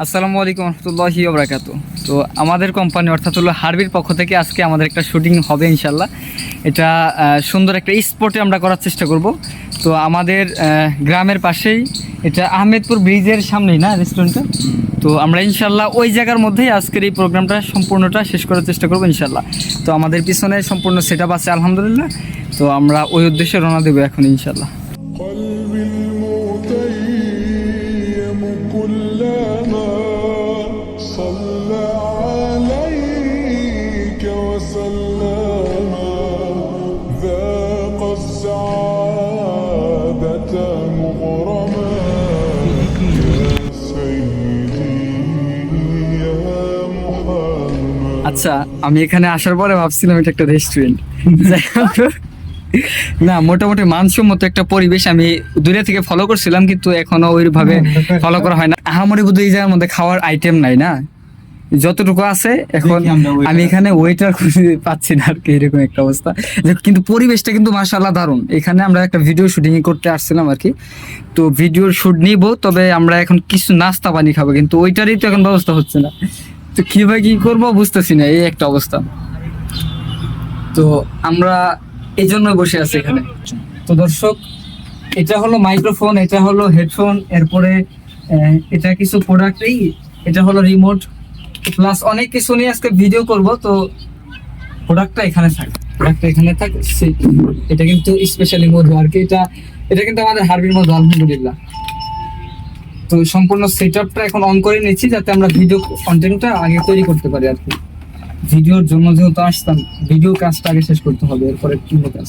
আসসালামু আলাইকুম রহমতুল্লাহি ওয়া বারাকাতুহু। তো আমাদের কোম্পানি অর্থাৎ হলো হারবির পক্ষ থেকে আজকে আমাদের একটা শুটিং হবে ইনশাল্লাহ। এটা সুন্দর একটা স্পটে আমরা করার চেষ্টা করব। তো আমাদের গ্রামের পাশেই, এটা আহমেদপুর ব্রিজের সামনেই না রেস্টুরেন্টটা। তো আমরা ইনশাল্লাহ ওই জায়গার মধ্যেই আজকের এই প্রোগ্রামটা সম্পূর্ণটা শেষ করার চেষ্টা করবো ইনশাল্লাহ। তো আমাদের পিছনে সম্পূর্ণ সেট আপ আছে আলহামদুলিল্লাহ। তো আমরা ওই উদ্দেশ্যে রওনা দেবো এখন ইনশাল্লাহ। قلبي المتيم كلما صلى عليك وسلم ذاق السعادة مغرما يا سيدي يا محمد। আচ্ছা, আমি এখানে আসার পরে ভাবছিলাম এটা একটা রেস্টুরেন্ট। না, মোটামুটি মানসম্মত একটা পরিবেশ আমি দূরে থেকে ফলো করছিলাম, কিন্তু এখনো ওইভাবে ফলো করা হয় না। আহামরি বোধ এই জায়গার মধ্যে খাওয়ার আইটেম নাই না, যতটুকু আছে এখন আমি এখানে ওয়েটার পাচ্ছি না আর কি, এরকম একটা অবস্থা। কিন্তু পরিবেশটা কিন্তু মাশাআল্লাহ দারুণ। এখানে আমরা একটা ভিডিও শুটিং করতে আসছিলাম আর কি। তো ভিডিওর শুট নিব, তবে আমরা এখন কিছু নাস্তা পানি খাবো, কিন্তু ওইটারই তো এখন ব্যবস্থা হচ্ছে না। তো কিভাবে কি করবো বুঝতেছি না, এই একটা অবস্থা। তো আমরা এই জন্য বসে আছি এখানে। তো দর্শক, এটা হলো মাইক্রোফোন, এটা হলো হেডফোন, এরপরে এটা কিছু প্রোডাক্টই, এটা হলো রিমোট, প্লাস অনেক কিছু নিয়ে আজকে ভিডিও করব। তো প্রোডাক্টটা এখানে থাকে, এটা কিন্তু স্পেশালি মধু আর কি। এটা কিন্তু আমাদের হারবির মধু আলহামদুলিল্লাহ। তো সম্পূর্ণ সেটআপটা এখন অন করে নিচ্ছি, যাতে আমরা ভিডিও কন্টেন্টটা আগে তৈরি করতে পারি আর কি। ভিডিওর জন্য যেহেতু আসতাম, ভিডিও কাজটা আগে শেষ করতে হবে, এরপরে কিন্তু কাজ।